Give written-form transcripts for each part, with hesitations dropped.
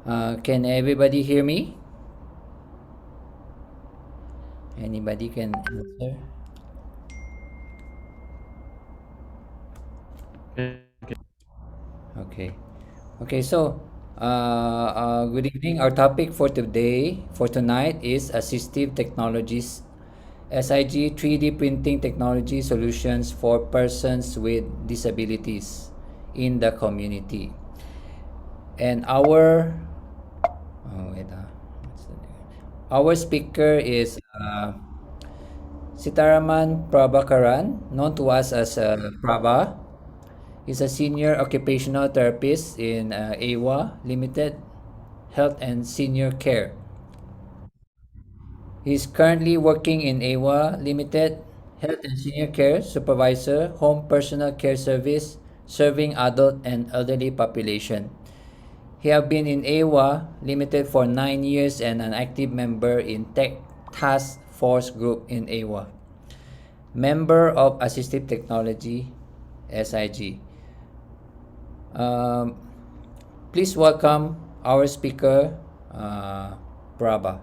Can everybody hear me? Anybody can answer? Okay. Okay, so good evening. Our topic for today, for tonight, is assistive technologies, SIG 3D printing technology solutions for persons with disabilities in the community. And oh, wait, what's the name? Our speaker is Sitaraman Prabhakaran, known to us as Prabha. He's a senior occupational therapist in AWA Limited Health and Senior Care. He's currently working in AWA Limited Health and Senior Care Supervisor, Home Personal Care Service, serving adult and elderly population. He have been in AWA Limited for 9 years and an active member in Tech Task Force Group in AWA. Member of Assistive Technology, SIG. Um, please welcome our speaker, Prabha.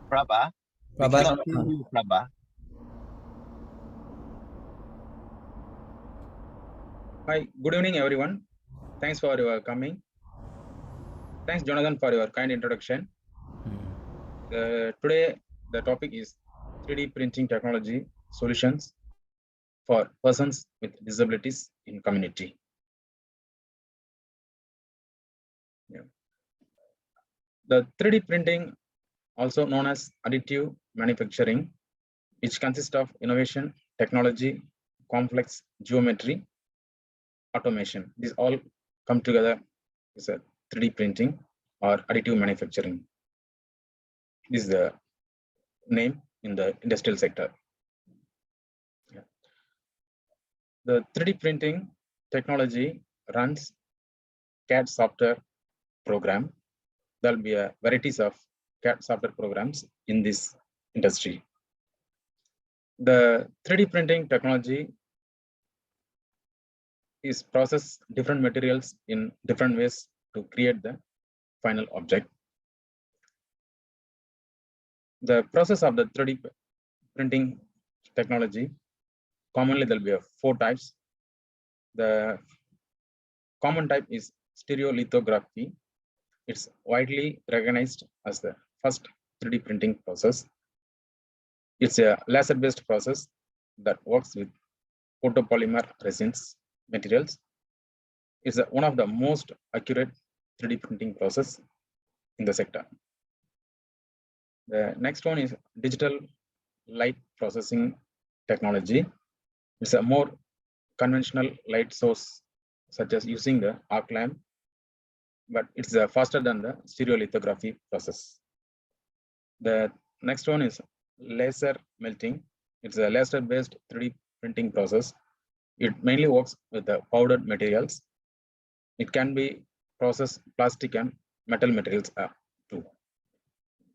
Prabha, we Prabha, cannot hear you, Prabha. Hi, good evening, everyone. Thanks for your coming. Thanks, Jonathan, for your kind introduction. Today, the topic is 3D printing technology solutions for persons with disabilities in community. Yeah. The 3D printing, also known as additive manufacturing, which consists of innovation, technology, complex geometry, automation. These all come together is a 3D printing or additive manufacturing. This is the name in the industrial sector. Yeah. The 3D printing technology runs CAD software program. There will be a varieties of CAD software programs in this industry. The 3D printing technology is process different materials in different ways to create the final object. The process of the 3D printing technology, commonly there will be 4 types. The common type is stereolithography. It's widely recognized as the first 3D printing process. It's a laser-based process that works with photopolymer resins materials. It's one of the most accurate 3D printing process in the sector. The next one is digital light processing technology. It's a more conventional light source, such as using the arc lamp, but it's faster than the stereolithography process. The next one is laser melting. It's a laser-based 3D printing process. It mainly works with the powdered materials. It can be processed plastic and metal materials too.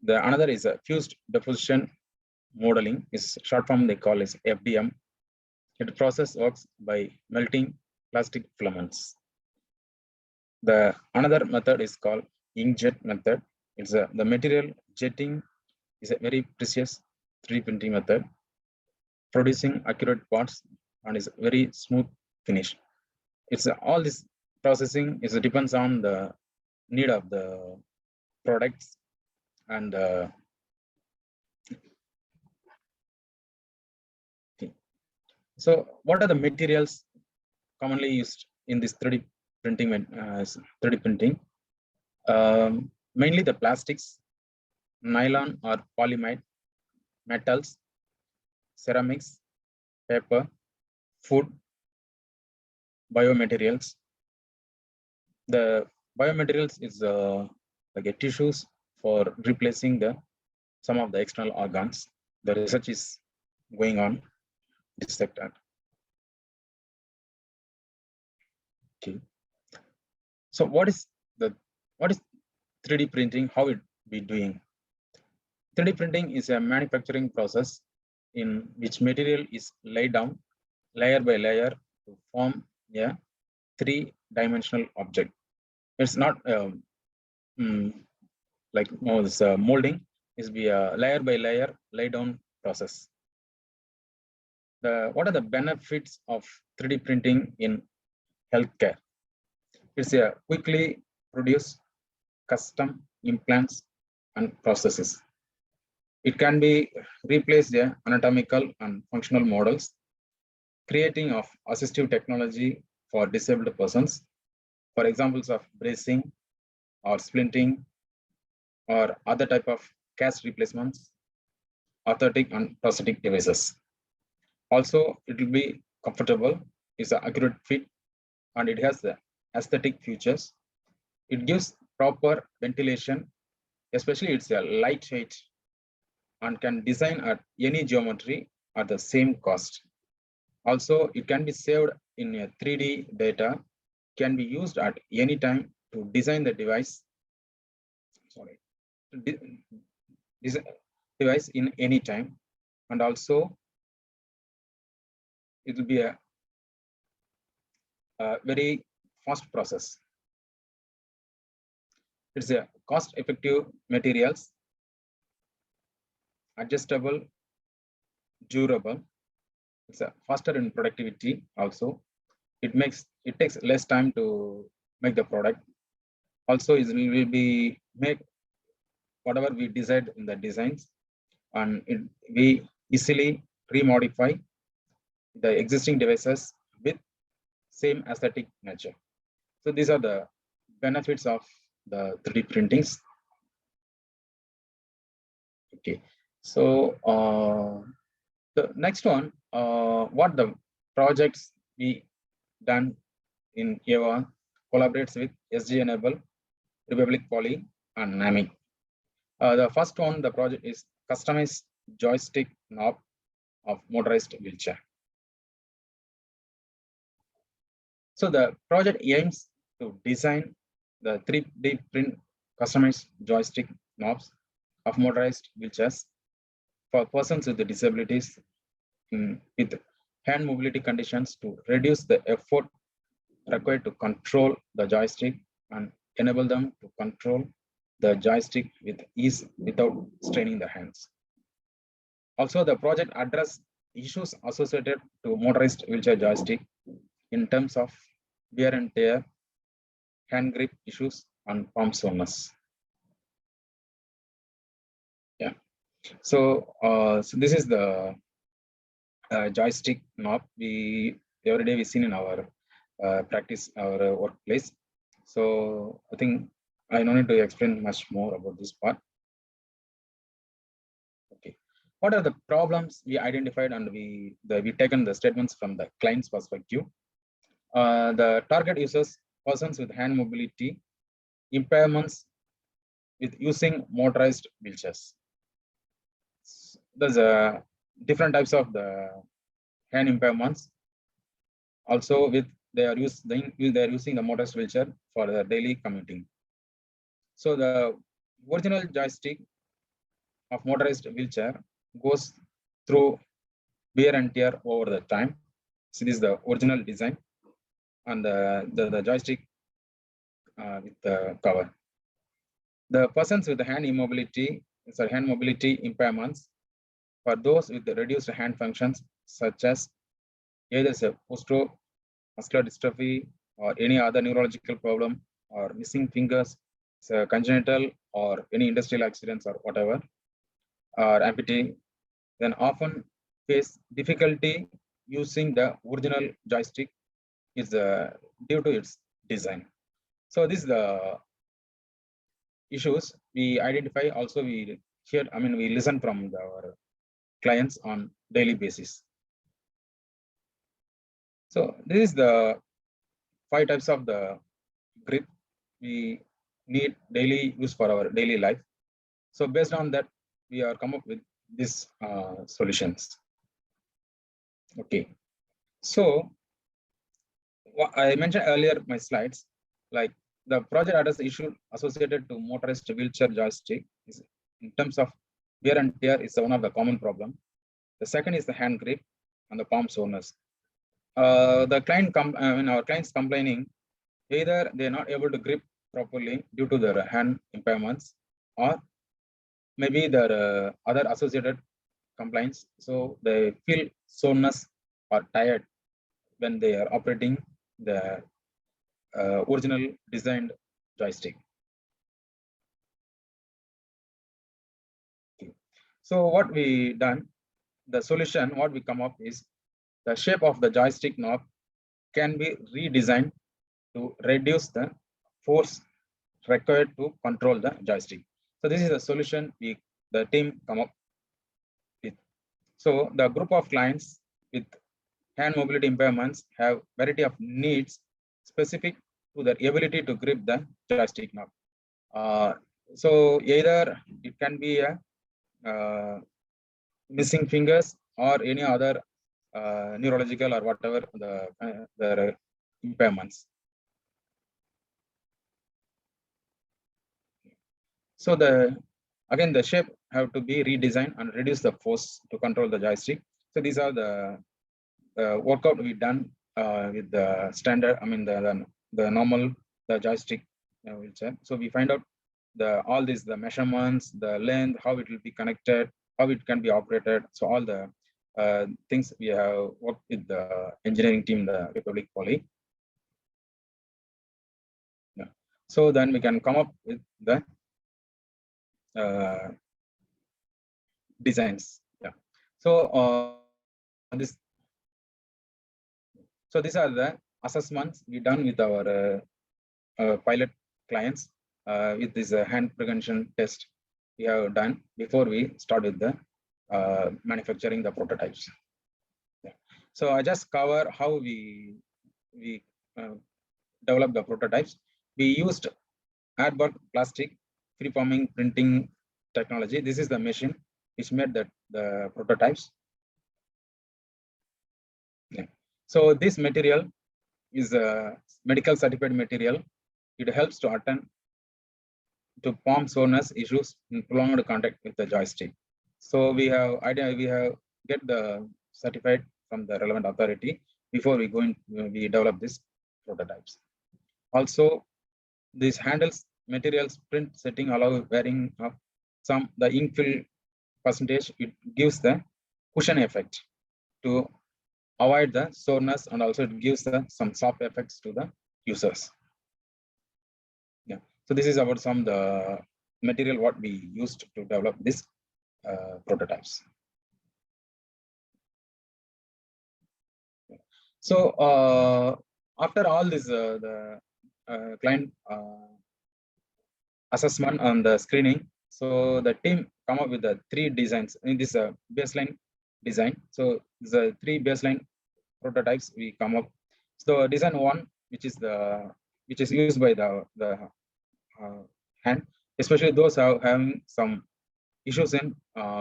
The another is a fused deposition modeling. Is short form they call is FDM. It process works by melting plastic filaments. The another method is called inkjet method. It's the material jetting is a very precious 3D printing method, producing accurate parts and is very smooth finish. It's all this processing is depends on the need of the products and so what are the materials commonly used in this 3D printing? 3D printing, mainly the plastics, nylon or polyamide, metals, ceramics, paper, food, biomaterials. The Biomaterials is like a tissues for replacing some of the external organs. The research is going on this sector. Okay. So what is 3D printing? How it be doing? 3D printing is a manufacturing process in which material is laid down layer by layer to form a three-dimensional object. It's not like this molding. Is be a layer by layer lay down process. What are the benefits of 3D printing in healthcare? It's a quickly produce custom implants and processes. It can be replaced the anatomical and functional models, creating of assistive technology for disabled persons. For examples of bracing or splinting or other type of cast replacements, orthotic and prosthetic devices. Also, it will be comfortable, is an accurate fit, and it has the aesthetic features. It gives proper ventilation, especially it's a lightweight and can design at any geometry at the same cost. Also, it can be saved in a 3D data, can be used at any time to design the device. Sorry, device in any time, and also it will be a very fast process. It's a cost-effective materials, adjustable, durable. It's a faster in productivity also. It takes less time to make the product. Also, it will be make whatever we decide in the designs, and we easily remodify the existing devices with same aesthetic nature. So these are the benefits of the 3D printings. Okay, so the next one, what the projects we done in EVA collaborates with SG Enable, Republic Poly, and NAMI. The first one, the project is customized joystick knob of motorized wheelchair. So the project aims to design the 3D print customized joystick knobs of motorized wheelchairs for persons with disabilities with hand mobility conditions to reduce the effort required to control the joystick and enable them to control the joystick with ease without straining the hands. Also, the project addressed issues associated to motorized wheelchair joystick in terms of wear and tear, hand grip issues, and palm soreness. Yeah. So, so this is the joystick knob we every day we seen in our practice, our workplace. So I think I don't need to explain much more about this part. Okay, what are the problems we identified, and we taken the statements from the client's perspective. The target users, persons with hand mobility impairments with using motorized wheelchairs. There's different types of the hand impairments. Also, with they are using the motorized wheelchair for their daily commuting. So the original joystick of motorized wheelchair goes through wear and tear over the time. So this is the original design, and the joystick with the cover. The persons with the hand immobility, hand mobility impairments, for those with the reduced hand functions, such as either muscular dystrophy or any other neurological problem, or missing fingers, so congenital or any industrial accidents or whatever, or amputee, then often face difficulty using the original joystick is due to its design. So this is the issues we identify. Also, we hear, we listen from our clients on daily basis. So this is the 5 types of the grip we need daily use for our daily life. So based on that, we are come up with these solutions. Okay, so what I mentioned earlier my slides, like the project address issue associated to motorized wheelchair joystick is in terms of wear and tear is one of the common problem. The second is the hand grip and the palm soreness. The client our clients complaining either they're not able to grip properly due to their hand impairments, or maybe their other associated complaints. So they feel soreness or tired when they are operating the original designed joystick. Okay. So what we done, the solution, what we come up is the shape of the joystick knob can be redesigned to reduce the force required to control the joystick. So this is the solution the team come up with. So the group of clients with hand mobility impairments have variety of needs specific to their ability to grip the joystick knob. So either it can be a missing fingers or any other neurological or whatever the impairments. So again the shape have to be redesigned and reduce the force to control the joystick. So these are the workout we done with the standard, the normal the joystick wheelchair. So we find out all these the measurements, the length, how it will be connected, how it can be operated. So all the things we have worked with the engineering team, the Republic Poly. Yeah. So then we can come up with the designs. Yeah. So this. So these are the assessments we done with our pilot clients with this hand prevention test we have done before we start with the manufacturing the prototypes. Yeah. So I just cover how we develop the prototypes. We used airborne plastic free-forming printing technology. This is the machine which made the prototypes. Yeah. So this material is a medical certified material. It helps to attend to palm soreness issues in prolonged contact with the joystick. So we have get the certified from the relevant authority before we we develop these prototypes. Also, these handles materials print setting allow wearing of the infill percentage. It gives the cushion effect to avoid the soreness, and also it gives some soft effects to the users. Yeah. So this is about the material what we used to develop this prototypes. So after all this, the client assessment and the screening, so the team come up with the 3 designs in this baseline design. So the 3 baseline prototypes we come up. So design 1, which is used by the hand, especially those having some issues in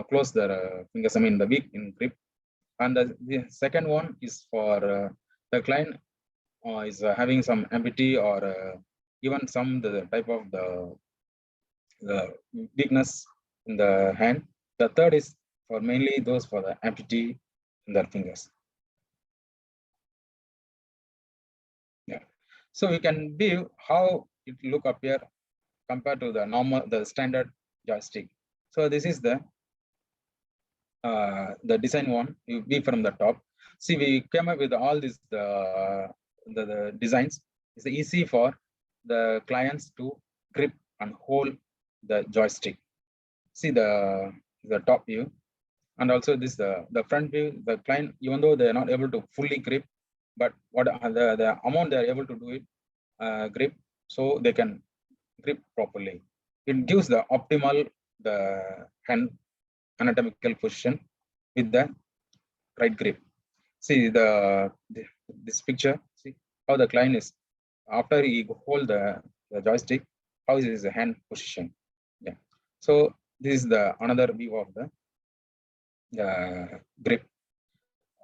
close their fingers, the weak in grip. And the second one is for the client is having some amputee or even the type of the weakness in the hand. The third is for mainly those for the amputee in their fingers. Yeah. So we can view how it look up here compared to the standard joystick. So this is the design one. You be from the top. See, we came up with all these the designs. It's easy for the clients to grip and hold the joystick. See the top view, and also this the front view. The client, even though they are not able to fully grip, but what the amount they are able to do it grip, so they can grip properly. It gives the optimal the hand anatomical position with the right grip. See this picture. See how the client is after he hold the joystick, how is the hand position. Yeah. So this is the another view of the grip.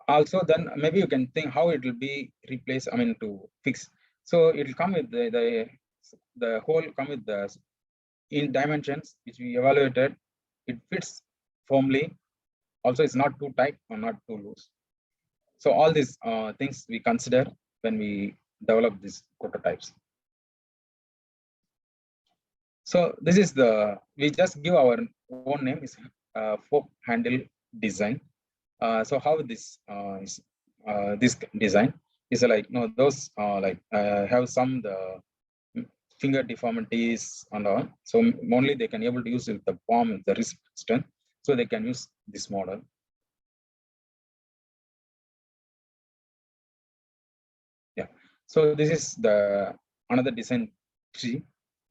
Also, then maybe you can think how it will be replaced. I mean, to fix. So it will come with the whole come with the in dimensions which we evaluated. It fits firmly. Also, it's not too tight or not too loose. So all these things we consider when we develop these prototypes. So this is we just give our own name is fork handle design. So how this is this design is like those like have some the finger deformities and all. So only they can able to use with the palm with the wrist strength. So they can use this model. Yeah. So this is the another design tree.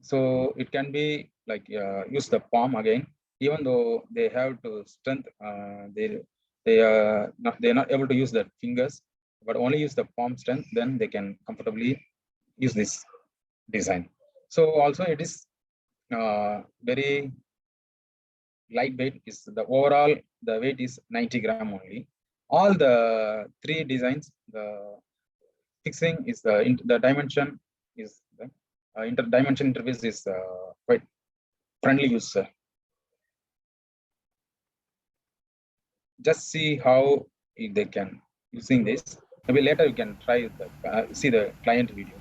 So it can be like use the palm again, even though they have to strength. They're not able to use the fingers, but only use the palm strength. Then they can comfortably use this design. So also it is very lightweight. Is the overall the weight is 90 gram only. All the three designs, the fixing is the dimension is the interdimension interface is quite friendly user. Just see how they can using this. Maybe later you can try the see the client video.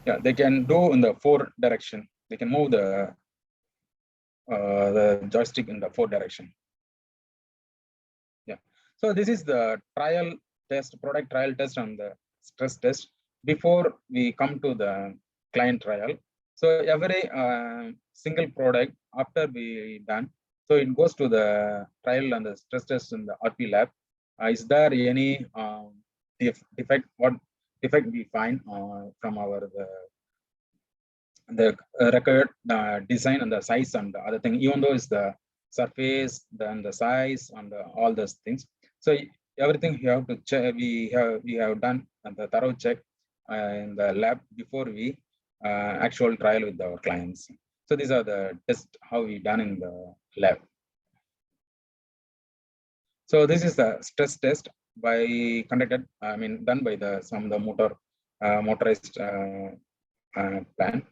Yeah, they can do in the 4 direction. They can move the joystick in the 4 direction. Yeah. So this is the trial test, product trial test and the stress test before we come to the client trial. So every single product after we done, so it goes to the trial and the stress test in the RP lab. Is there any defect? What defect we find from our the record design and the size and the other thing, even though it's the surface, then the size and all those things. So everything you have to check. We have done the thorough check in the lab before we actual trial with our clients. So these are the tests how we done in the lab. So this is the stress test by conducted. I mean done by the motorized plan.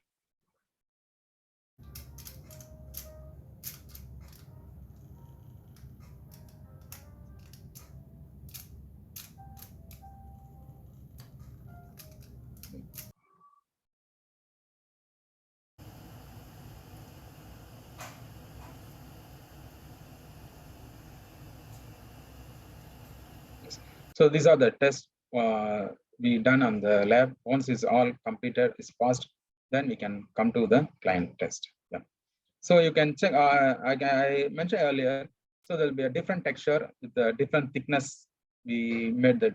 So these are the tests we done on the lab. Once it's all completed, it's passed, then we can come to the client test. Yeah. So you can check. I mentioned earlier. So there'll be a different texture with the different thickness. We made the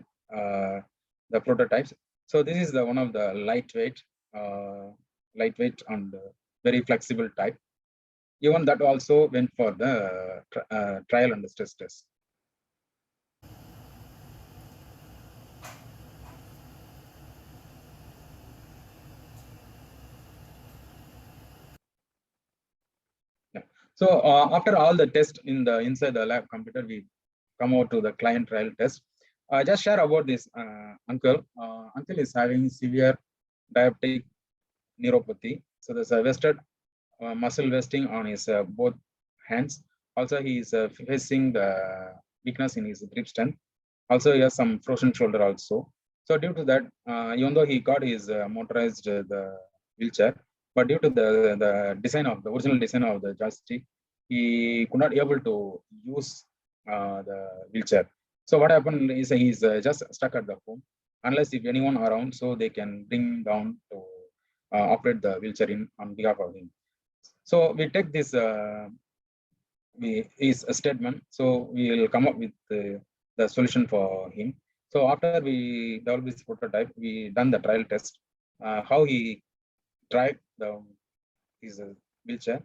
prototypes. So this is the one of the lightweight and very flexible type. Even that also went for the trial and the stress test. Yeah. So after all the tests inside the lab computer, we come out to the client trial test. Just share about this uncle. Uncle is having severe diabetic neuropathy. So there's a vested muscle vesting on his both hands. Also, he is facing the weakness in his grip strength. Also, he has some frozen shoulder also. So due to that, even though he got his motorized the wheelchair, but due to the design of the original design of the joystick, he could not able to use the wheelchair. So what happened is he's just stuck at the home, unless if anyone around, so they can bring down to operate the wheelchair on behalf of him. So we take this is a statement. So we will come up with the solution for him. So after we develop this prototype, we done the trial test. How he drive his wheelchair.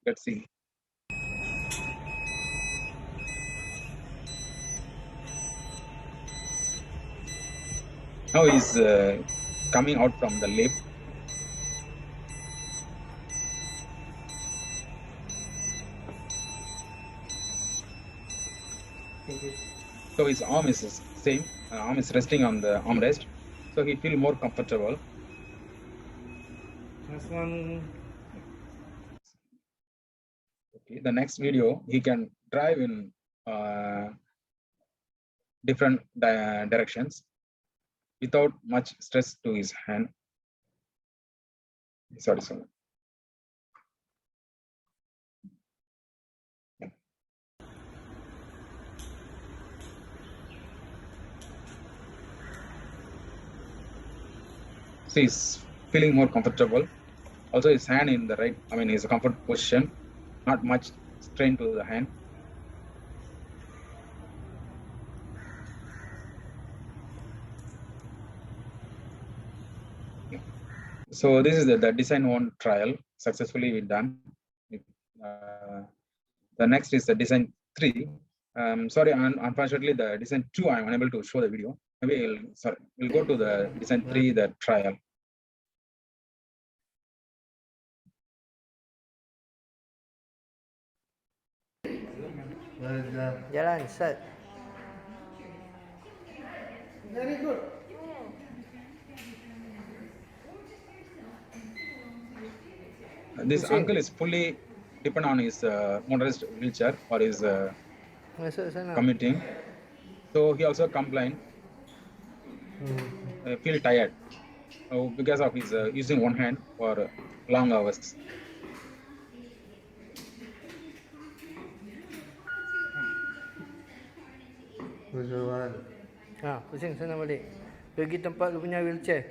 Let's see. Now he's coming out from the lift. So his arm is the same. Arm is resting on the armrest, so he feel more comfortable. Next one. Okay, the next video, he can drive in different directions without much stress to his hand. Sorry. So he's feeling more comfortable. Also, his hand in the right, his comfort position, not much strain to the hand. So this is the design one trial successfully done. The next is the design 3. Sorry, unfortunately, the design 2 I'm unable to show the video. Maybe we'll go to the design 3, the trial. Jalan, set. Very good. This uncle is fully depend on his motorized wheelchair or his Masuk sana. commuting. So he also complained, feel tired because of his using one hand for long hours. Pusing sana balik. Pergi tempat lu punya wheelchair.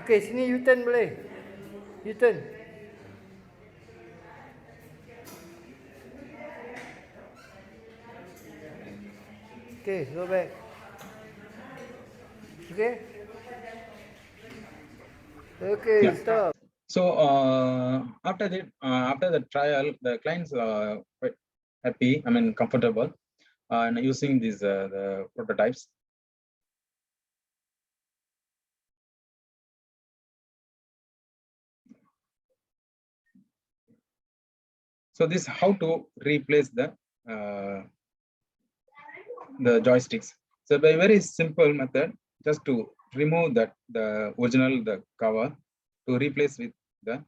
Okey, sini U-turn boleh? U-turn. Okey, go back. Okey? Okay, Yeah. stop. So after the trial, the clients are quite happy, comfortable, and using these the prototypes. So this how to replace the joysticks. So by very simple method, just to remove the cover to replace with the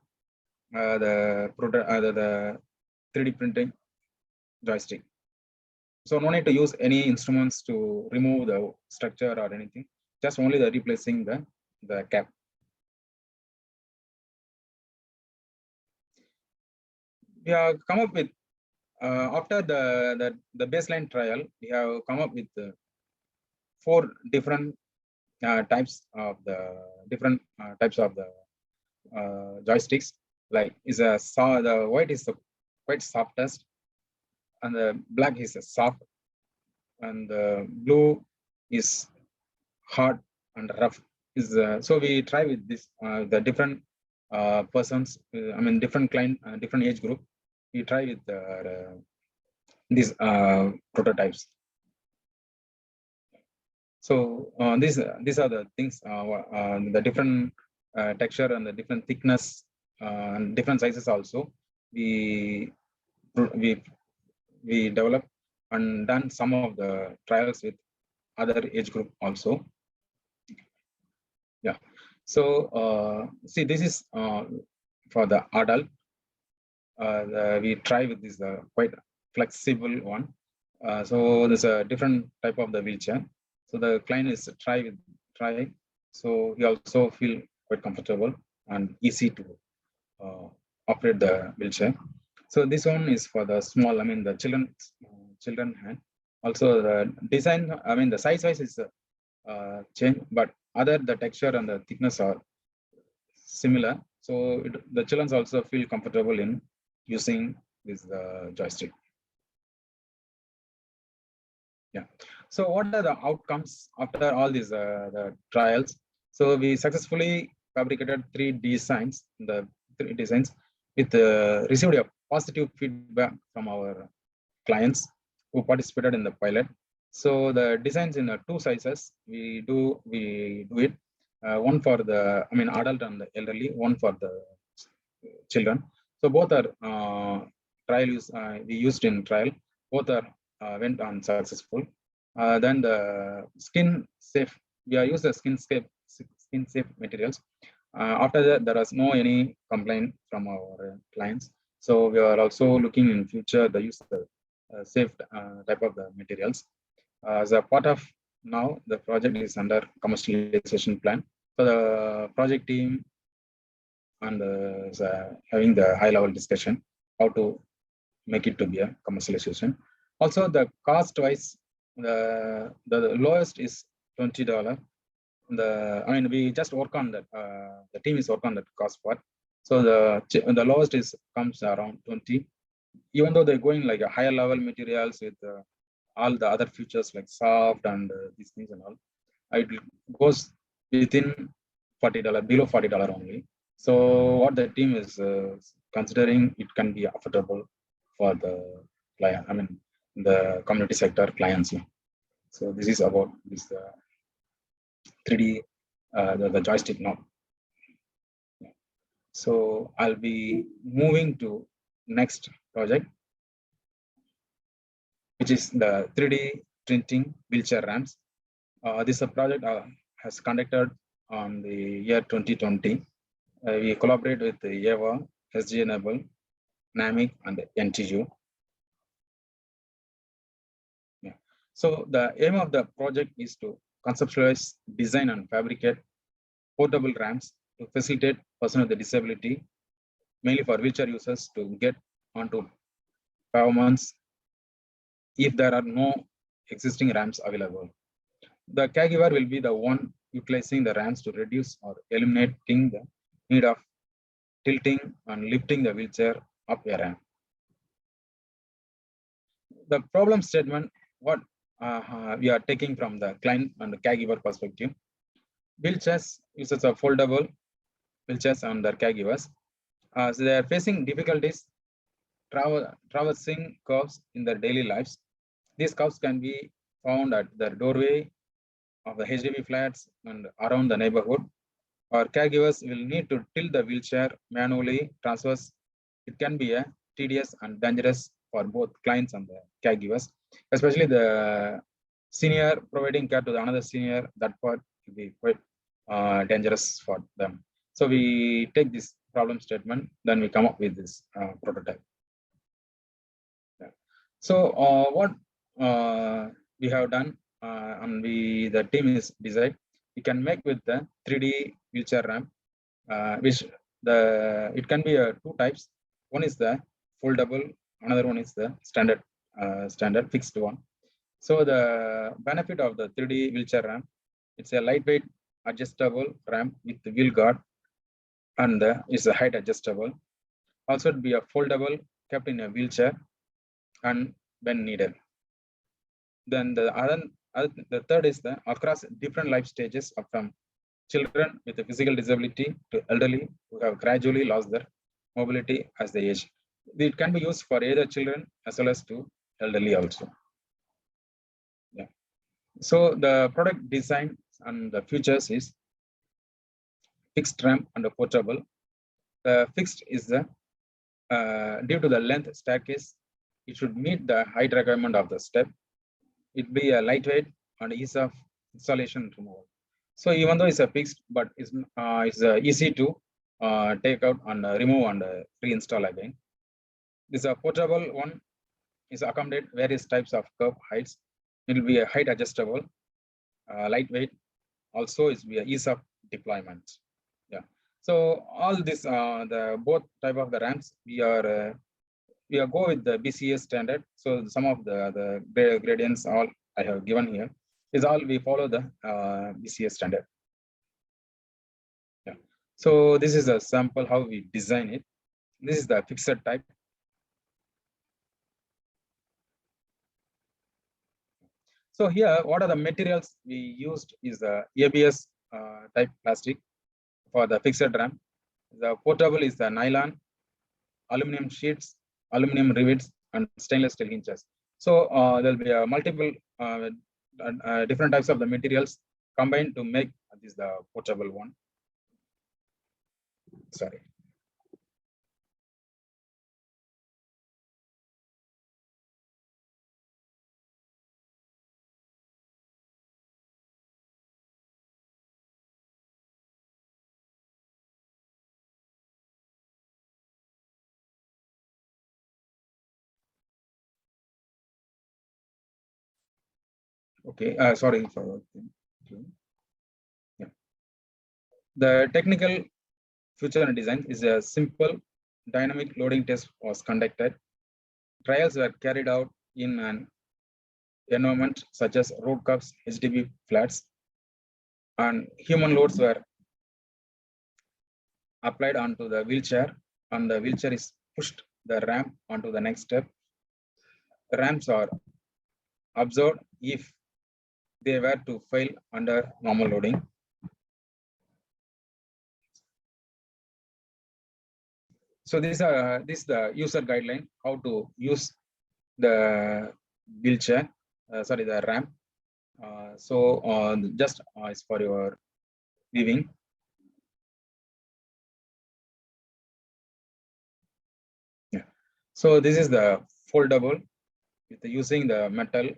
3D printing joystick. So no need to use any instruments to remove the structure or anything. Just only the replacing the cap. We have come up with after the baseline trial, we have come up with 4 different types of the joysticks. Like the white is the quite softest, and the black is soft, and the blue is hard and rough. So we try with this the different persons. Different client, different age group. We try with these prototypes. So these are the things, the different texture and the different thickness and different sizes also. We developed and done some of the trials with other age group also. Yeah. So see, this is for the adult. We try with this quite flexible one. So there's a different type of the wheelchair. So the client is try. So he also feel quite comfortable and easy to operate the wheelchair. So this one is for the small, the children hand. Also the design, the size wise is change, but the texture and the thickness are similar. So the children also feel comfortable in using this joystick. Yeah. So what are the outcomes after all these the trials? So we successfully fabricated three designs, with received a positive feedback from our clients who participated in the pilot. So the designs in two sizes we do it. One for the adult and the elderly, one for the children. So both are trial use. We used in trial. Both are went on successful. Then the skin safe. We are used the skin safe materials. After that, there was no any complaint from our clients. So we are also looking in future the use of safe type of the materials. As a part of now, the project is under commercialization plan. So the project team and having the high level discussion how to make it to be a commercialization. Also the cost wise, the lowest is $20. We just work on that, the team is work on that cost part. So the lowest is comes around 20, even though they're going like a higher level materials with all the other features like soft and these things and all. It goes within $40, below $40 only. So what the team is considering, it can be affordable for the client, the community sector clients. So this is about this 3D the joystick now. So I'll be moving to next project, which is the 3D printing wheelchair ramps. This project has conducted on the year 2020. We collaborate with the EVA, SG Enable, NAMIC, and NTU. Yeah. So the aim of the project is to conceptualize, design, and fabricate portable ramps to facilitate person with a disability, mainly for wheelchair users, to get onto pavements if there are no existing ramps available. The caregiver will be the one utilizing the ramps to reduce or eliminating the need of tilting and lifting the wheelchair up a ramp. The problem statement, what we are taking from the client and the caregiver perspective. Wheelchairs users are foldable wheelchairs and their caregivers. So they are facing difficulties traversing curves in their daily lives. These curves can be found at the doorway of the HDB flats and around the neighborhood. Our caregivers will need to tilt the wheelchair manually, transverse. It can be a tedious and dangerous for both clients and the caregivers, especially the senior providing care to the another senior. That part will be quite dangerous for them. So we take this problem statement, then we come up with this prototype. Yeah. So what we have done, and the team is designed. We can make with the 3D wheelchair ramp, which it can be two types. One is the foldable, another one is the standard fixed one. So the benefit of the 3D wheelchair ramp, it's a lightweight adjustable ramp with the wheel guard, and it's a height adjustable. Also, it be a foldable, kept in a wheelchair, and when needed. Then the third is the across different life stages, from children with a physical disability to elderly who have gradually lost their mobility as they age. It can be used for either children as well as to elderly also. Yeah. So the product design and the features is fixed ramp and a portable. Fixed is the due to the length staircase, it should meet the height requirement of the step. It be a lightweight and ease of installation and removal. So even though it's a fixed, but it's easy to take out and remove and reinstall again. This is a portable one, is accommodate various types of curve heights. It will be a height adjustable, lightweight. Also, it's be a ease of deployment. Yeah. So all this, the both type of the ramps, we are go with the BCA standard. So some of the gradients all I have given here is all we follow the BCA standard. Yeah. So this is a sample how we design it. This is the fixed type. So here, what are the materials we used is the ABS type plastic for the fixed ramp. The portable is the nylon, aluminum sheets, aluminum rivets, and stainless steel hinges. So there'll be multiple different types of the materials combined to make this the portable one. Sorry. Okay, sorry for yeah. The technical feature design is a simple dynamic loading test was conducted. Trials were carried out in an environment such as road curbs, HDB flats, and human loads were applied onto the wheelchair, and the wheelchair is pushed the ramp onto the next step. Ramps are observed if they were to fail under normal loading. So this is the user guideline how to use the wheelchair, the ramp. Just is for your viewing. Yeah. So this is the foldable with using the metal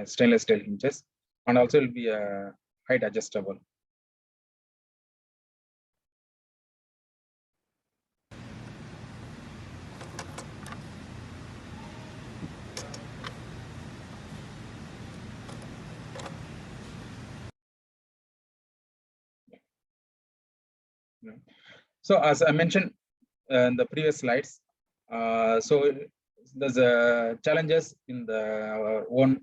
stainless steel hinges, and also will be a height adjustable. So as I mentioned in the previous slides, so there's challenges in the our own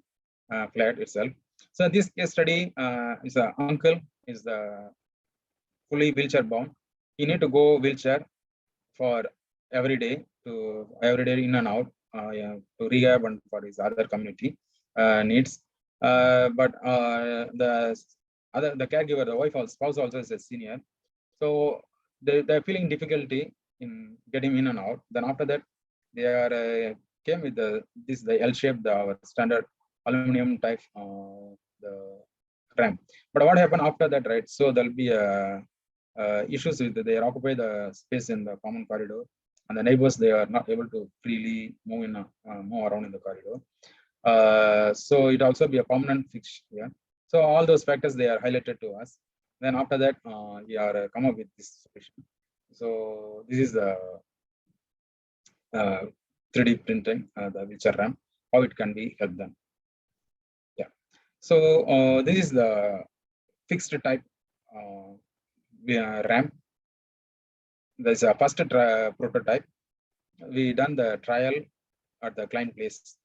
flat itself. So this case study is an uncle is the fully wheelchair bound. He need to go wheelchair for every day in and out to rehab and for his other community needs. But the caregiver, the wife or spouse also is a senior. So they're feeling difficulty in getting in and out. Then after that, they are came with the L-shaped our standard aluminum type the ramp. But what happened after that, right? So there'll be issues with they occupy the space in the common corridor, and the neighbors they are not able to freely move around in the corridor. So it also be a permanent fix. Yeah. So all those factors they are highlighted to us. Then after that, we are come up with this solution. So this is the 3D printing, the wheelchair ramp, how it can be helped them. Yeah. So this is the fixed type ramp. There's a first prototype. We done the trial at the client place.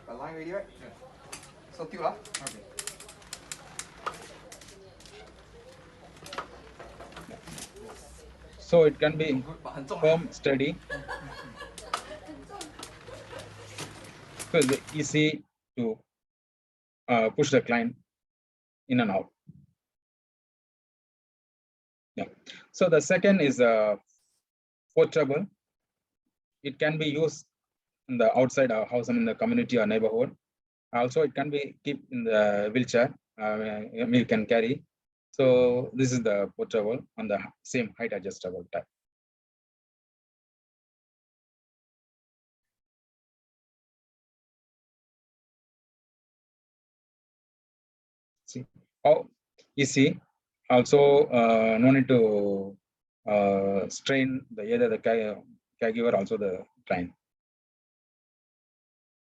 Online already, right? Yeah. So tilt lah. Okay. So it can be firm, steady. So it's easy to push the client in and out. Yeah. So the second is portable. It can be used in the outside our house and in the community or neighborhood. Also, it can be kept in the wheelchair. You can carry. So this is the portable on the same height adjustable type. See how easy. Also, no need to strain either the caregiver, also the client.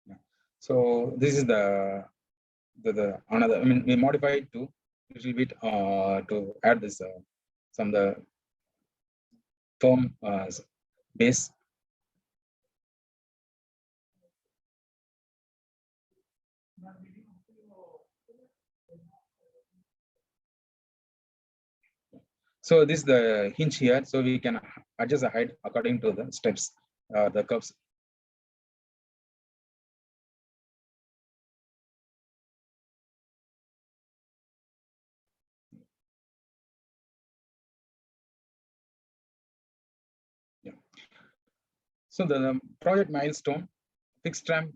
Yeah. So this is the another. I mean, we modified to a little bit to add this some the firm base. So this is the hinge here, so we can adjust the height according to the steps, the curves. So the project milestone, fixed ramp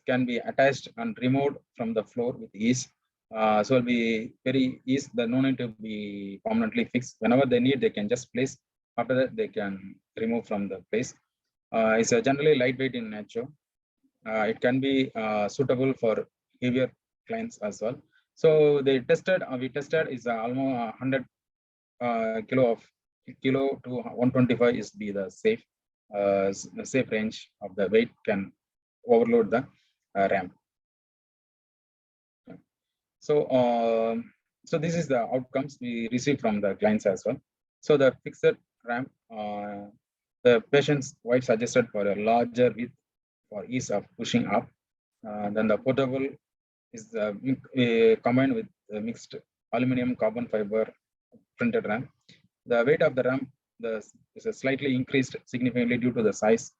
can be attached and removed from the floor with ease. So it'll be very easy. The no need to be permanently fixed. Whenever they need, they can just place. After that, they can remove from the place. It's a generally lightweight in nature. It can be suitable for heavier clients as well. So we tested is almost 100 kilo to 125 is be the safe range of the weight can overload the ramp. So this is the outcomes we receive from the clients as well. So the fixed ramp, the patient's wife suggested for a larger width for ease of pushing up. Then the portable is combined with the mixed aluminum carbon fiber printed ramp. The weight of the ramp is slightly increased significantly due to the size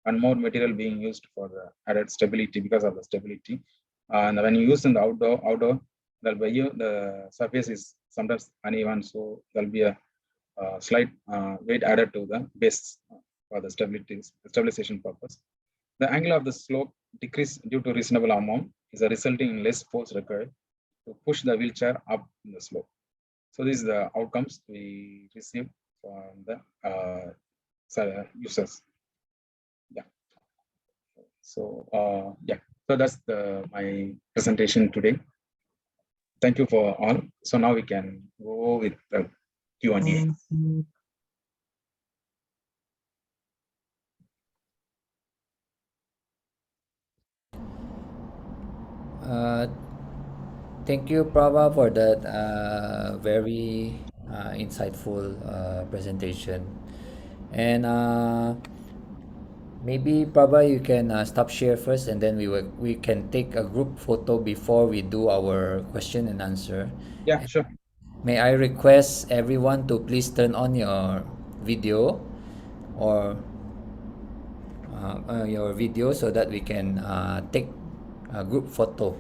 and more material being used for the added stability because of the stability. And when you use in the outdoor, the surface is sometimes uneven, so there'll be a slight weight added to the base for the stabilization purpose. The angle of the slope decrease due to reasonable amount is resulting in less force required to push the wheelchair up in the slope. So these are the outcomes we receive from the users. Yeah. So so that's my presentation today. Thank you for all. So now we can go with the Q&A. Thank you, Prabha, for that very insightful presentation. And maybe Prabha, you can stop share first, and then we can take a group photo before we do our question and answer. Yeah, sure. May I request everyone to please turn on your video or your video so that we can take a group photo.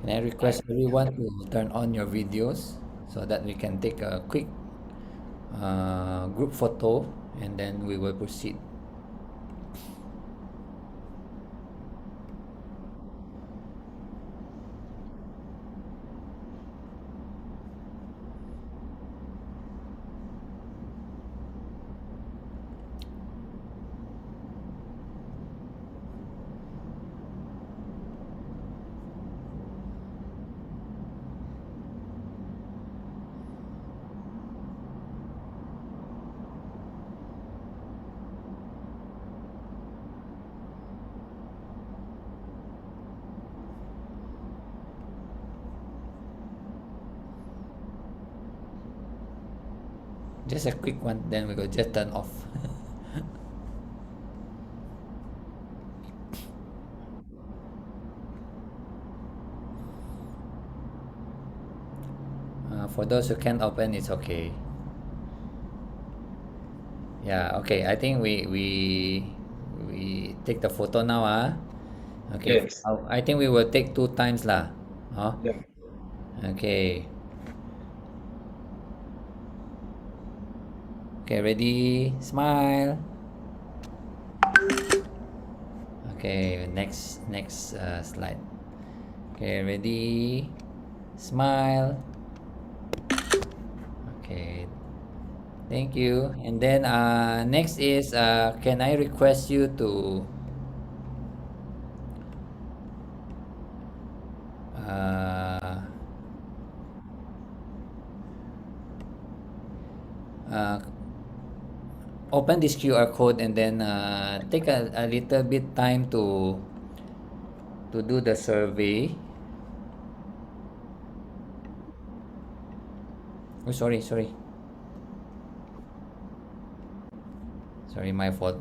Can I request everyone to turn on your videos so that we can take a quick group photo and then we will proceed. Just a quick one, then we will just turn off. For those who can't open, it's okay. Yeah, okay. I think we take the photo now. Okay. Yes. I think we will take 2 times lah. Huh? Yeah. Okay. Okay, ready? Smile. Okay, next slide. Okay, ready? Smile. Okay. Thank you. And then next is can I request you to open this QR code and then take a little bit time to do the survey. Oh, sorry. Sorry, my fault.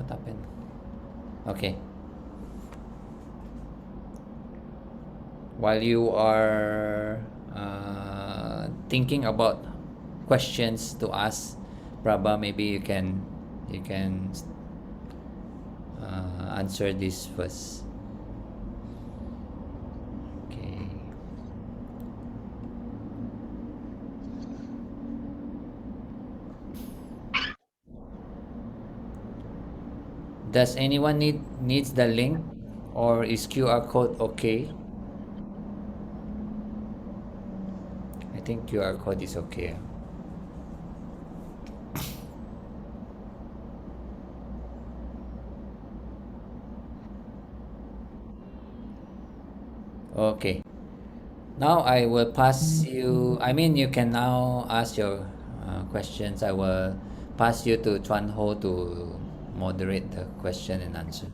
What happened? Okay. While you are thinking about questions to ask, Prabha, maybe you can answer this first. Okay. Does anyone needs the link, or is QR code okay? I think QR code is okay. Okay. Now I will pass you. I mean, you can now ask your questions. I will pass you to Chuan Ho to moderate the question and answer.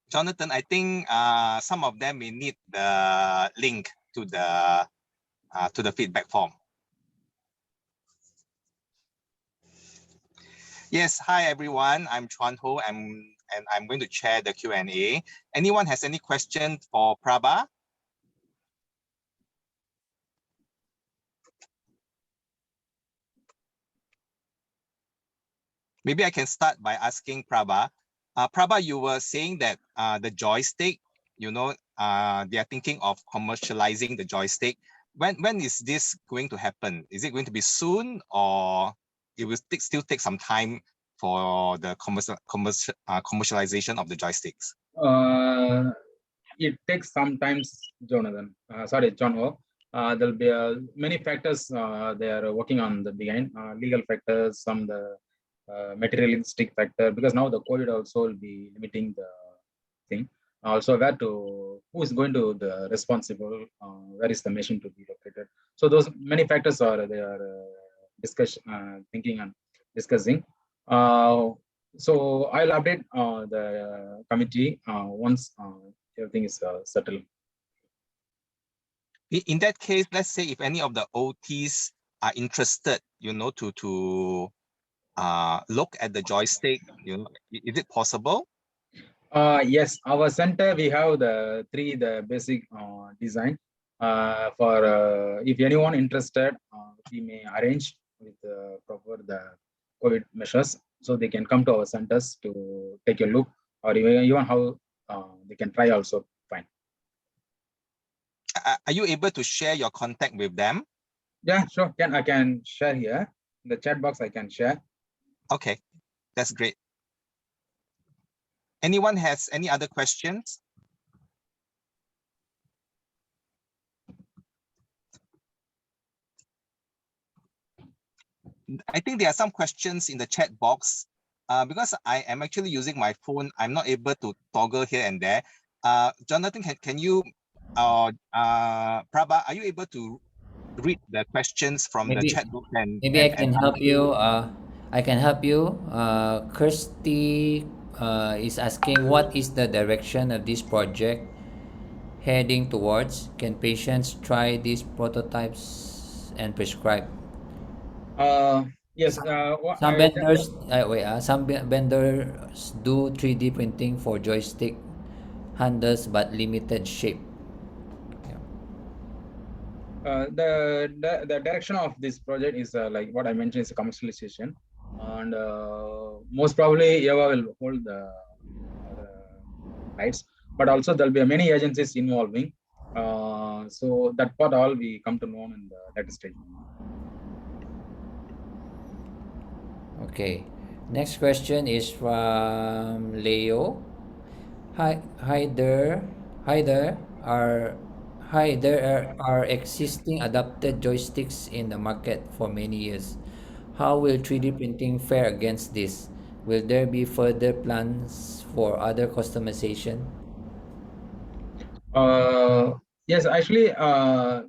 Jonathan, I think some of them may need the link to the feedback form. Yes, hi everyone. I'm Chuan Ho. And I'm going to chair the Q&A. Anyone has any questions for Prabha? Maybe I can start by asking Prabha. Prabha, you were saying that the joystick, they are thinking of commercializing the joystick. When is this going to happen? Is it going to be soon, or it will still take some time for the commercialization of the joysticks? It takes some time, Jonathan. John Ho. There'll be many factors they are working on the behind, legal factors, some the materialistic factor, because now the COVID also will be limiting the thing. Also, who is going to the responsible, where is the machine to be located? So those many factors are they are thinking and discussing. So I'll update the committee once everything is settled. In that case, let's say if any of the OTs are interested, to look at the joystick, is it possible? Yes, our center we have the basic design. For if anyone interested, we may arrange with proper the COVID measures, so they can come to our centers to take a look, or even how they can try also. Fine. Are you able to share your contact with them? Yeah, sure. I can share here in the chat box. I can share. Okay, that's great. Anyone has any other questions? I think there are some questions in the chat box. Because I am actually using my phone, I'm not able to toggle here and there. Jonathan, can you, Prabha, are you able to read the questions from the chat box? Maybe I can help you. I can help you. Kirsty is asking, what is the direction of this project heading towards? Can patients try these prototypes and prescribe? Yes. Some vendors, some vendors do 3D printing for joystick handles, but limited shape. The direction of this project is like what I mentioned, is a commercialization, and most probably Eva will hold the rights, but also there'll be many agencies involving. So that part all we come to know in the later stage. Okay. Next question is from Leo. Hi there. Hi there. There are existing adapted joysticks in the market for many years. How will 3D printing fare against this? Will there be further plans for other customization? Yes, actually, yeah,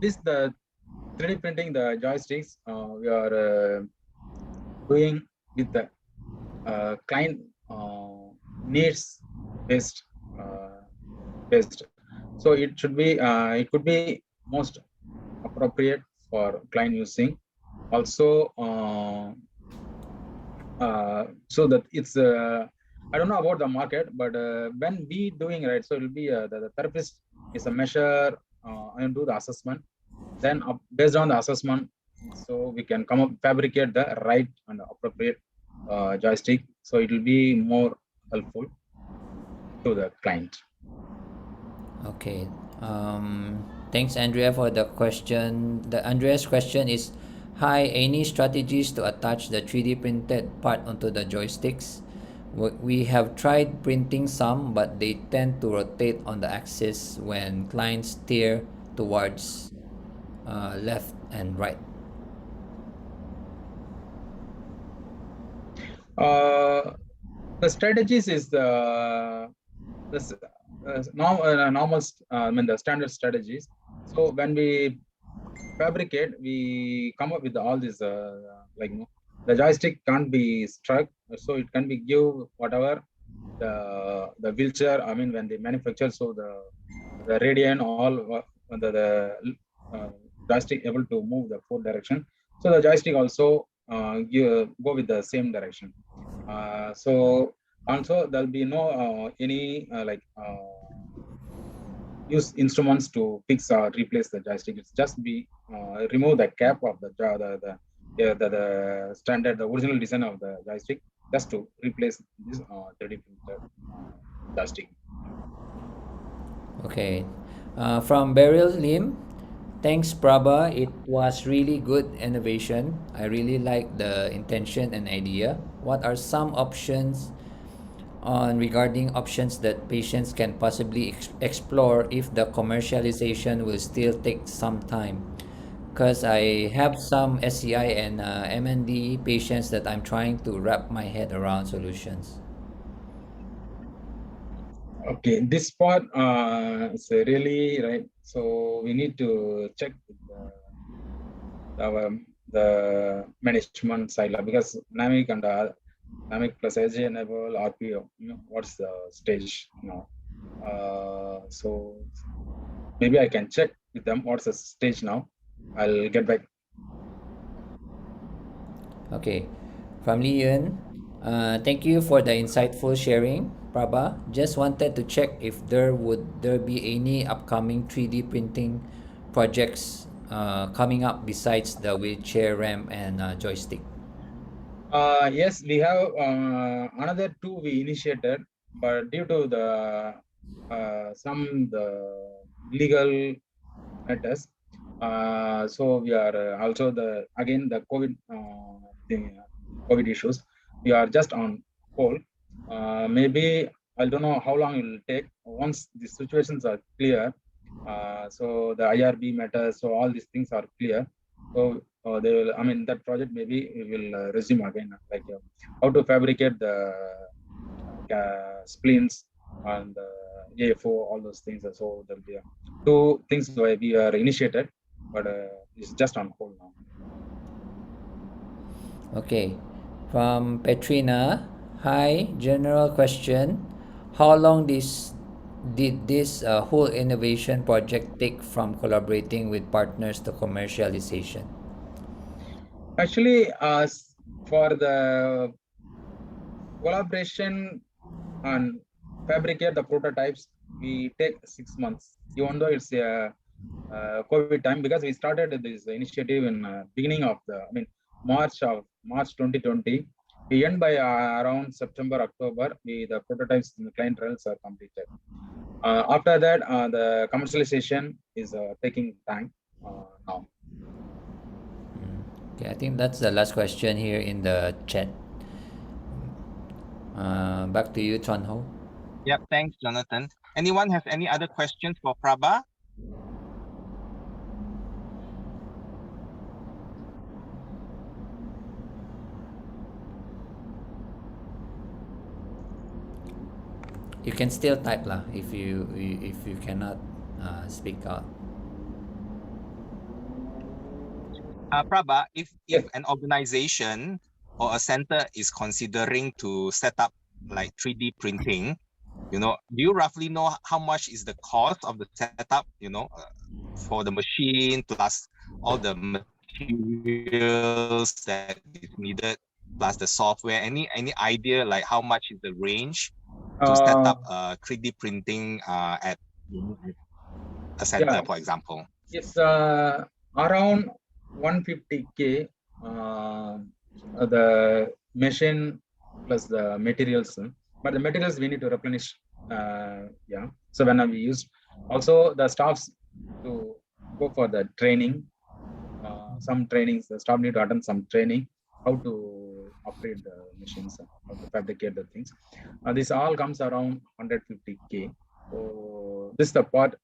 the 3D printing the joysticks we are doing with the client needs based based. So it could be most appropriate for client using. also so that it's I don't know about the market, but when we doing right, so it will be the therapist is a measure and do the assessment. Then based on the assessment, so we can come up fabricate the right and appropriate joystick. So it will be more helpful to the client. Okay. Thanks, Andrea, for the question. Andrea's question is, hi, any strategies to attach the 3D printed part onto the joysticks? We have tried printing some, but they tend to rotate on the axis when clients steer towards left and right. The strategies is this normal I mean the standard strategies. So when we fabricate, we come up with all these like the joystick can't be struck, so it can be give whatever the wheelchair. I mean when they manufacture, so the radian all the joystick able to move the 4 direction. So the joystick also go with the same direction. So also there'll be no any like use instruments to fix or replace the joystick. It's just be remove the cap of the standard, the original design of the joystick, just to replace this 3D printed joystick. Okay. From Beryl Lim, thanks, Prabha. It was really good innovation. I really like the intention and idea. What are some options on regarding options that patients can possibly explore if the commercialization will still take some time? Because I have some SCI and MND patients that I'm trying to wrap my head around solutions. Okay, this part is really right. So we need to check with the management side because dynamic and dynamic plus AJ enable RPO. What's the stage now? So maybe I can check with them what's the stage now. I'll get back. Okay. From Lee Yun, thank you for the insightful sharing, Prabha. Just wanted to check if there be any upcoming 3D printing projects coming up besides the wheelchair ramp and joystick. Yes, we have another 2 we initiated, but due to the the legal matters, so we are also again the COVID COVID issues. We are just on hold. Maybe I don't know how long it will take. Once the situations are clear, so the IRB matters, so all these things are clear. So they will. I mean that project maybe will resume again, like how to fabricate the splints and AFO, all those things. So there'll be 2 things where we are initiated, but it's just on hold now. Okay. From Petrina, hi, general question. How long did this whole innovation project take from collaborating with partners to commercialization? Actually, for the collaboration and fabricate the prototypes, we take 6 months, even though it's a COVID time, because we started this initiative in beginning of March 2020. We end by around September, October. The prototypes in the client trials are completed. After that, the commercialization is taking time now. Okay, I think that's the last question here in the chat. Back to you, Chuan Ho. Yep, thanks, Jonathan. Anyone have any other questions for Prabha? You can still type lah if you cannot speak out. Prabha, if an organization or a center is considering to set up like 3D printing, do you roughly know how much is the cost of the setup, for the machine plus all the materials that is needed, plus the software? Any idea like how much is the range to set up 3D printing at a center, Yeah, for example? it's around 150K. The machine plus the materials, but the materials we need to replenish. Yeah. So when we use also the staffs to go for the training. Some trainings, the staff need to attend some training how to operate the machines, how to fabricate the things. This all comes around 150K. So this is the part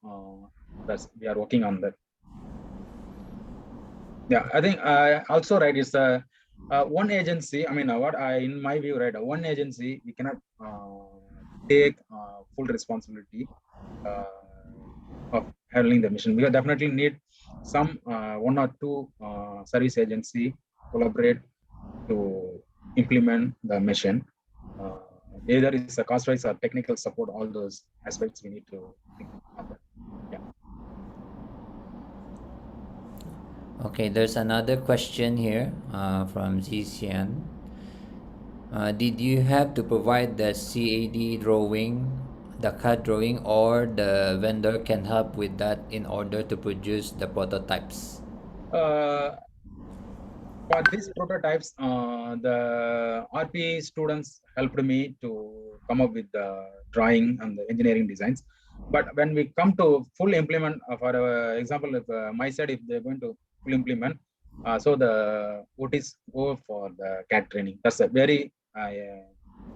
that we are working on that. Yeah, I think also right is one agency. I mean, in my view, right, one agency we cannot take full responsibility of handling the mission. We definitely need some one or two service agency collaborate to implement the mission. Either it's a cost wise or technical support. All those aspects we need to think on that. Yeah. Okay, there's another question here from Zixian. Did you have to provide the CAD drawing, the CAD drawing, or the vendor can help with that in order to produce the prototypes? For these prototypes, the RP students helped me to come up with the drawing and the engineering designs. But when we come to full implement, for example, if my side, if they're going to full implement, so the OTs go for the CAD training. That's a very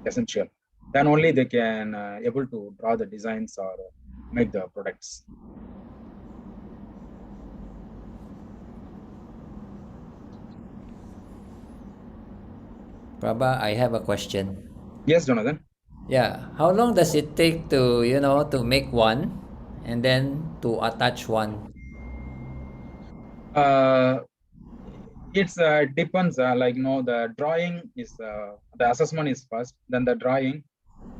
essential. Then only they can able to draw the designs or make the products. Prabha, I have a question. Yes, Jonathan. Yeah, how long does it take to, to make one and then to attach one? It's depends. Like the drawing is the assessment is first, then the drawing.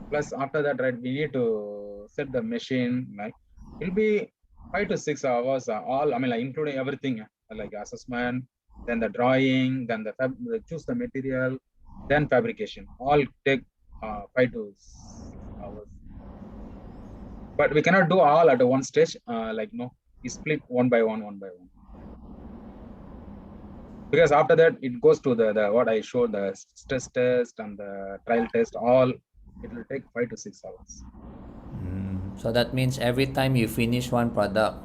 Plus after that, right, we need to set the machine. Like it'll be 5 to 6 hours. All I mean, like including everything, like assessment, then the drawing, then the choose the material, then fabrication. All take 5 to 6 hours. But we cannot do all at one stage. Like we split one by one, one by one. Because after that it goes to the what I showed, the stress test and the trial test, all it will take 5 to 6 hours. So that means every time you finish one product,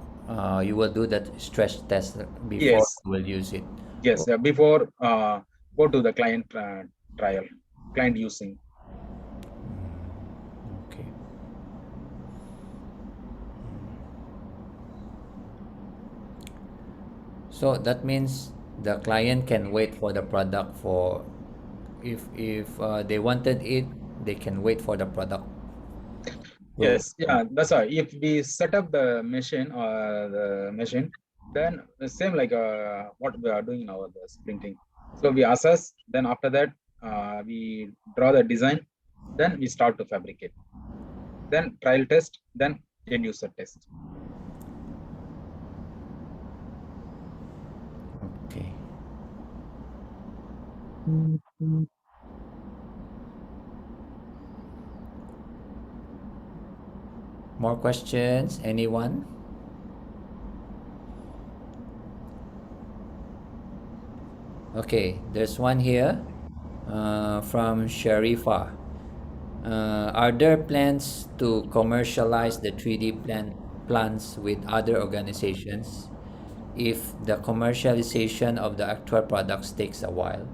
you will do that stress test before Yes, you will use it. yes. Before go to the client trial, client using. Okay. So that means the client can wait for the product for if they wanted it, they can wait for the product. Yes, yeah, that's why if we set up the machine then the same like what we are doing in our the sprinting. So we assess, then after that we draw the design, then we start to fabricate, then trial test, then end user test. Okay. More questions? Anyone? Okay, there's one here from Sharifa. Are there plans to commercialize the 3D plans with other organizations if the commercialization of the actual products takes a while?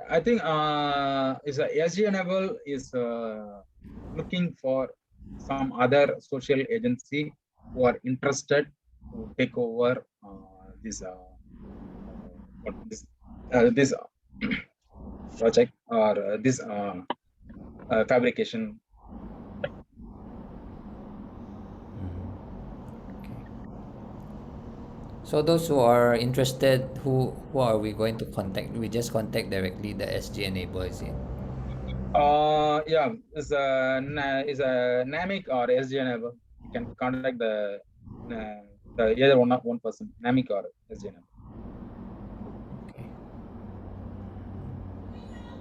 I think is a SG enable is looking for some other social agency who are interested to take over this this project or this fabrication. So those who are interested, who are we going to contact? We just contact directly the SG Enable, is it? Yeah, is a NAMIC or SG enable. You can contact the either one person, NAMIC or SG enable. Okay.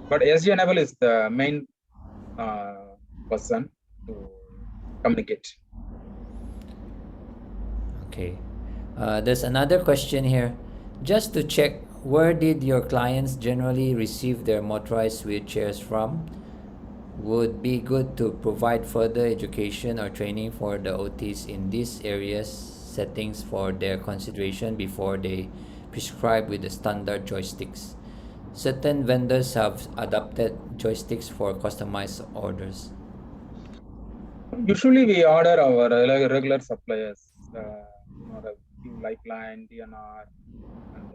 But SG enable is the main person to communicate. Okay. There's another question here. Just to check, where did your clients generally receive their motorized wheelchairs from? Would be good to provide further education or training for the OTs in these areas settings for their consideration before they prescribe with the standard joysticks. Certain vendors have adapted joysticks for customized orders. Usually we order our regular suppliers, Lifeline, DNR, and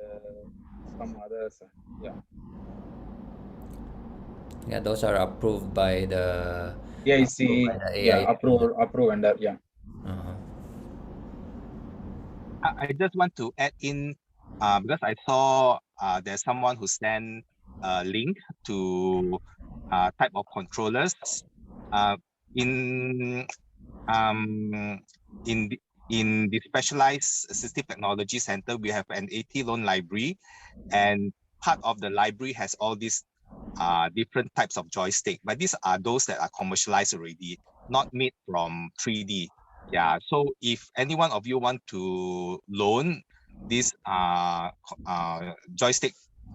some others. Yeah. Yeah, those are approved by the AIC, yeah, approve vendor, yeah. Uh-huh. I just want to add in because I saw there's someone who sent a link to type of controllers. In the Specialized Assistive Technology Center, we have an AT loan library, and part of the library has all these different types of joystick, but these are those that are commercialized already, not made from 3D. Yeah, so if any one of you want to loan this joystick,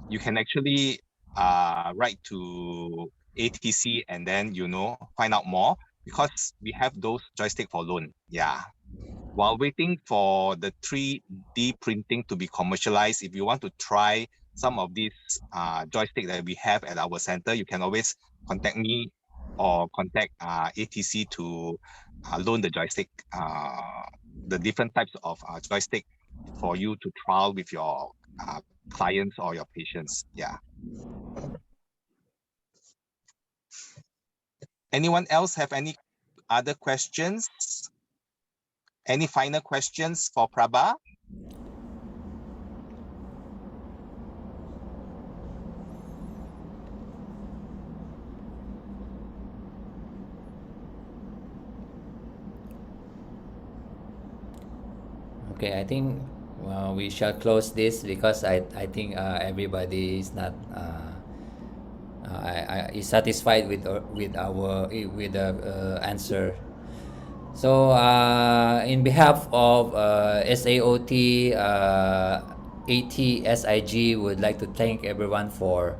you can actually write to ATC and then find out more, because we have those joystick for loan. Yeah. While waiting for the 3D printing to be commercialized, if you want to try some of these joystick that we have at our center, you can always contact me or contact ATC to loan the joystick, the different types of joystick for you to trial with your clients or your patients. Yeah. Anyone else have any other questions? Any final questions for Prabha? Okay, I think we shall close this because I think everybody is not is satisfied with the answer. So in behalf of SAOT AT SIG, would like to thank everyone for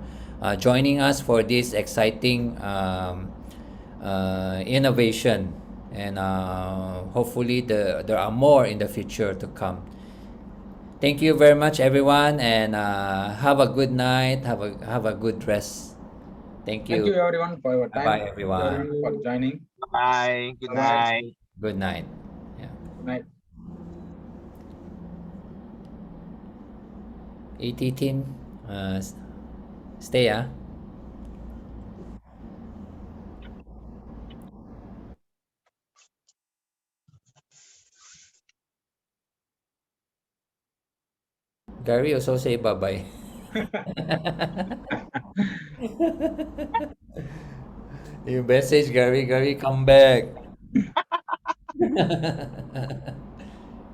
joining us for this exciting innovation, and hopefully there are more in the future to come. Thank you very much, everyone, and have a good night. Have a good rest. Thank you. Thank you everyone for your time. Bye, Thank you everyone. everyone for joining. Bye. Good Bye-bye. night. Good night. Yeah. Good night. AT team, stay. Gary also say bye-bye. You message Gary, come back.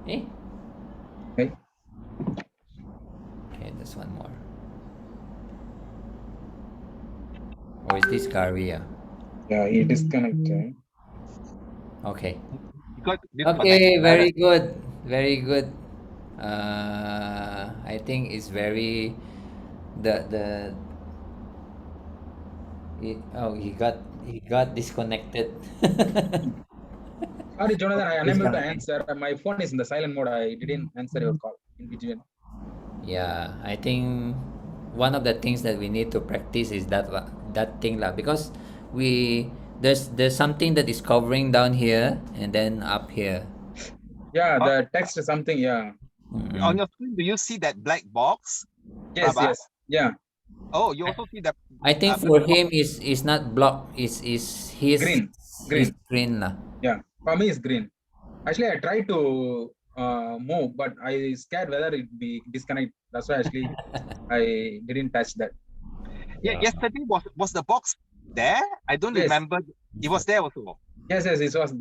Eh? Okay. Okay, there's one more. Or is this Gary? Yeah, he disconnected. Okay. Got Okay, disconnected. very good. Very good. I think it's very the he got disconnected. Sorry, Jonathan, I am unable to Disconnected. answer. My phone is in the silent mode. I didn't answer your call in between. Yeah, I think one of the things that we need to practice is that thing lah, because there's something that is covering down here and then up here. Yeah, the text is something. Yeah. On your screen, do you see that black box? Yes. Prabha? Yes. Yeah. Oh, you also see that. I think for him is not block, is his Green. his Green. screen lah. Yeah. For me, it's green. Actually, I tried to move, but I scared whether it be disconnect. That's why actually I didn't touch that. Yeah, yesterday was the box there? I don't Yes. remember. It was there also. Yes, it was there.